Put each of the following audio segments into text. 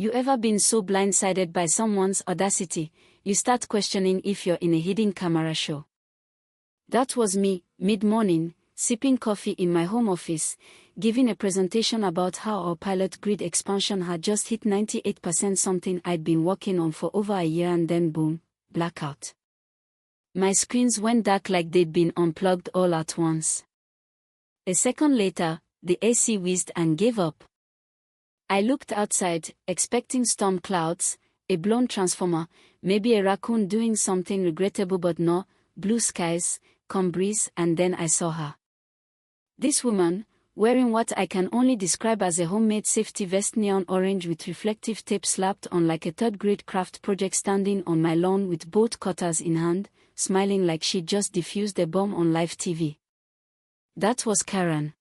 You ever been so blindsided by someone's audacity, you start questioning if you're in a hidden camera show? That was me, mid-morning, sipping coffee in my home office, giving a presentation about how our pilot grid expansion had just hit 98%, something I'd been working on for over a year, and then boom, blackout. My screens went dark like they'd been unplugged all at once. A second later, the AC whizzed and gave up. I looked outside, expecting storm clouds, a blown transformer, maybe a raccoon doing something regrettable, but no, blue skies, calm breeze, and then I saw her. This woman, wearing what I can only describe as a homemade safety vest, neon orange with reflective tape slapped on like a third-grade craft project, standing on my lawn with both cutters in hand, smiling like she'd just defused a bomb on live TV. That was Karen.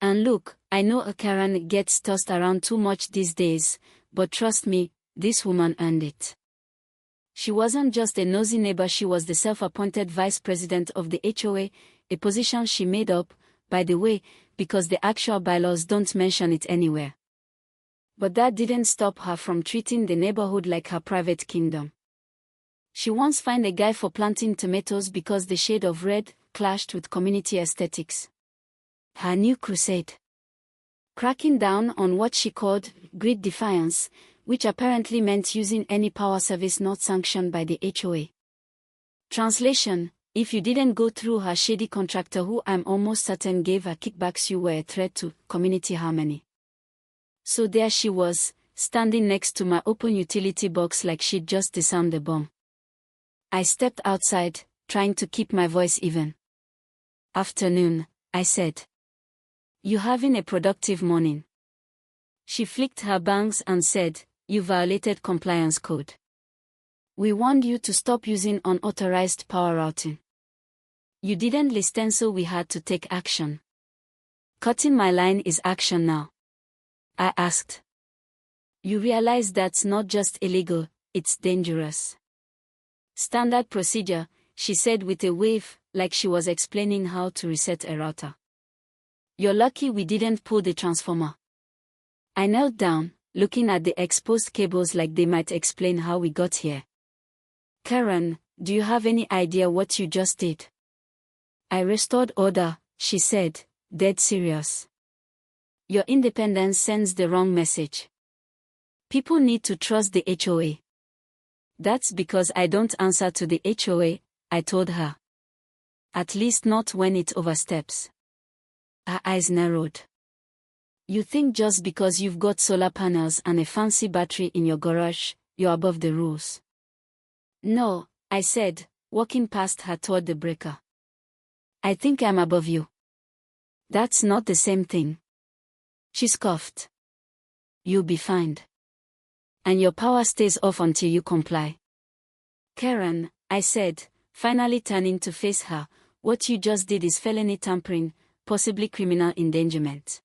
And look, I know a Karen gets tossed around too much these days, but trust me, this woman earned it. She wasn't just a nosy neighbor, she was the self-appointed vice president of the HOA, a position she made up, by the way, because the actual bylaws don't mention it anywhere. But that didn't stop her from treating the neighborhood like her private kingdom. She once fined a guy for planting tomatoes because the shade of red clashed with community aesthetics. Her new crusade. Cracking down on what she called grid defiance, which apparently meant using any power service not sanctioned by the HOA. Translation: if you didn't go through her shady contractor, who I'm almost certain gave her kickbacks, you were a threat to community harmony. So there she was, standing next to my open utility box like she'd just disarmed a bomb. I stepped outside, trying to keep my voice even. "Afternoon," I said. "You having a productive morning?" She flicked her bangs and said, "You violated compliance code. We warned you to stop using unauthorized power routing. You didn't listen, so we had to take action." "Cutting my line is action now?" I asked. "You realize that's not just illegal, it's dangerous." "Standard procedure," she said with a wave, like she was explaining how to reset a router. "You're lucky we didn't pull the transformer." I knelt down, looking at the exposed cables like they might explain how we got here. "Karen, do you have any idea what you just did?" "I restored order," she said, dead serious. "Your independence sends the wrong message. People need to trust the HOA." "That's because I don't answer to the HOA," I told her. "At least not when it oversteps." Her eyes narrowed. "You think just because you've got solar panels and a fancy battery in your garage, you're above the rules?" "No," I said, walking past her toward the breaker. "I think I'm above you." "That's not the same thing." She scoffed. "You'll be fined. And your power stays off until you comply." "Karen," I said, finally turning to face her, "what you just did is felony tampering, possibly criminal endangerment.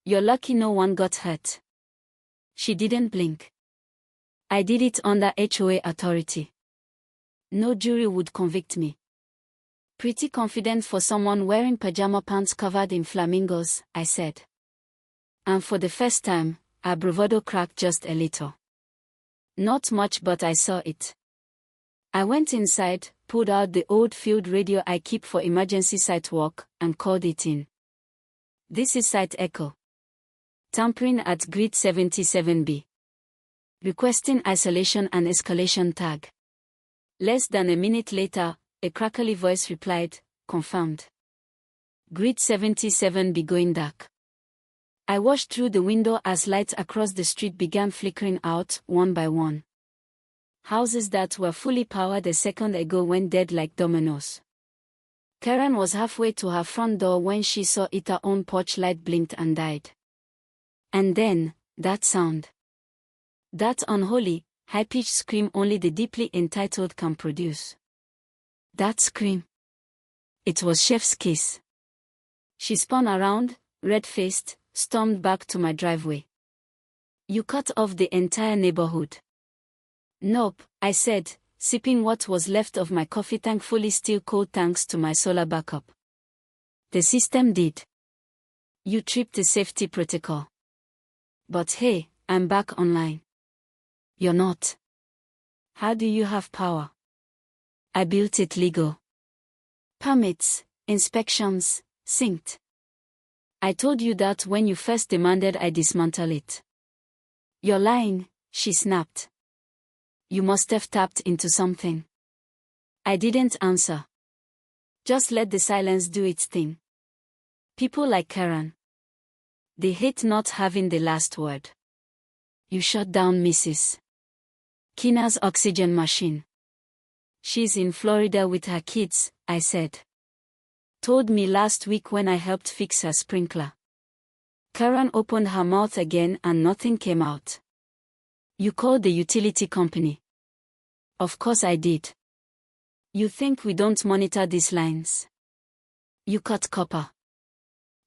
You're lucky no one got hurt." She didn't blink. "I did it under HOA authority. No jury would convict me." "Pretty confident for someone wearing pajama pants covered in flamingos," I said. And for the first time, her bravado cracked just a little. Not much, but I saw it. I went inside, pulled out the old field radio I keep for emergency site work, and called it in. "This is Site Echo. Tampering at Grid 77B. Requesting isolation and escalation tag." Less than a minute later, a crackly voice replied, "Confirmed. Grid 77B going dark." I watched through the window as lights across the street began flickering out, one by one. Houses that were fully powered a second ago went dead like dominoes. Karen was halfway to her front door when she saw it. Her own porch light blinked and died. And then, that sound. That unholy, high-pitched scream only the deeply entitled can produce. That scream. It was Chef's kiss. She spun around, red-faced, stormed back to my driveway. "You cut off the entire neighborhood." "Nope," I said, sipping what was left of my coffee, thankfully still cold thanks to my solar backup. "The system did. You tripped the safety protocol. But hey, I'm back online. You're not. How do you have power? I built it legal. Permits, inspections, synced. I told you that when you first demanded I dismantle it. You're lying, she snapped. You must have tapped into something. I didn't answer. Just let the silence do its thing. People like Karen. They hate not having the last word. You shut down Mrs. Kina's oxygen machine. She's in Florida with her kids, I said. Told me last week when I helped fix her sprinkler. Karen opened her mouth again and nothing came out. You called the utility company. Of course I did. You think we don't monitor these lines? You cut copper.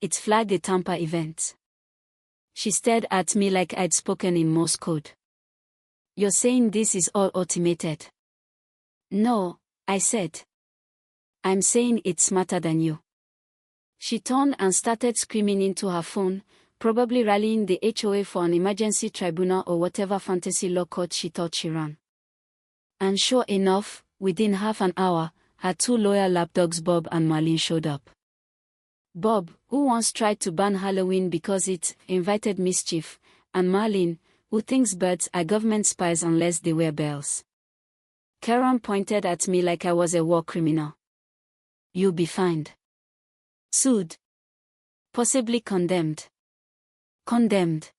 It flagged a tamper event. She stared at me like I'd spoken in Morse code. You're saying this is all automated? No, I said. I'm saying it's smarter than you. She turned and started screaming into her phone, probably rallying the HOA for an emergency tribunal or whatever fantasy law court she thought she ran. And sure enough, within half an hour, her two loyal lapdogs Bob and Marlene showed up. Bob, who once tried to ban Halloween because it invited mischief, and Marlene, who thinks birds are government spies unless they wear bells. Karen pointed at me like I was a war criminal. You'll be fined. Sued. Possibly condemned. Condemned.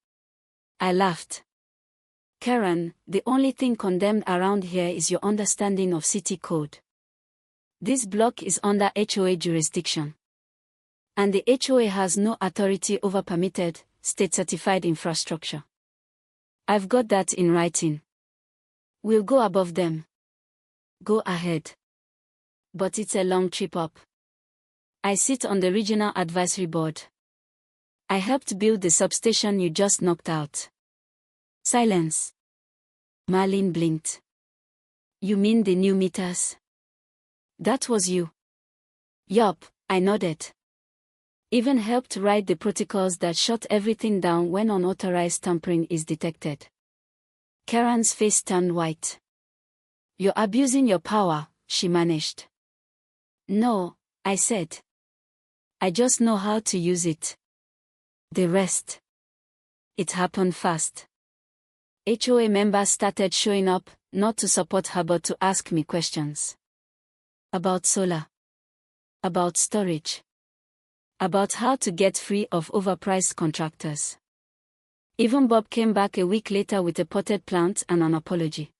I laughed. Karen, the only thing condemned around here is your understanding of city code. This block is under HOA jurisdiction. And the HOA has no authority over permitted, state-certified infrastructure. I've got that in writing. We'll go above them. Go ahead. But it's a long trip up. I sit on the regional advisory board. I helped build the substation you just knocked out. Silence. Marlene blinked. You mean the new meters? That was you. Yup, I nodded. Even helped write the protocols that shut everything down when unauthorized tampering is detected. Karen's face turned white. You're abusing your power, she managed. No, I said. I just know how to use it. The rest. It happened fast. HOA members started showing up, not to support her but to ask me questions. About solar. About storage. About how to get free of overpriced contractors. Even Bob came back a week later with a potted plant and an apology.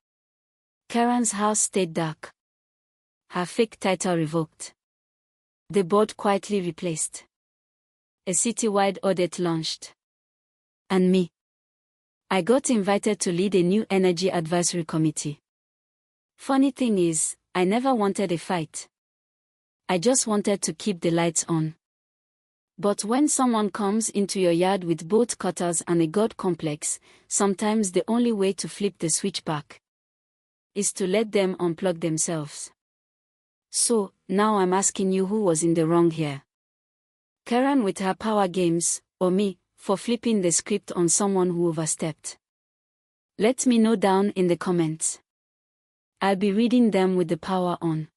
Karen's house stayed dark. Her fake title revoked. The board quietly replaced. A citywide audit launched. And me. I got invited to lead a new energy advisory committee. Funny thing is, I never wanted a fight. I just wanted to keep the lights on. But when someone comes into your yard with bolt cutters and a god complex, sometimes the only way to flip the switch back is to let them unplug themselves. So, now I'm asking you who was in the wrong here. Karen with her power games, or me, for flipping the script on someone who overstepped? Let me know down in the comments. I'll be reading them with the power on.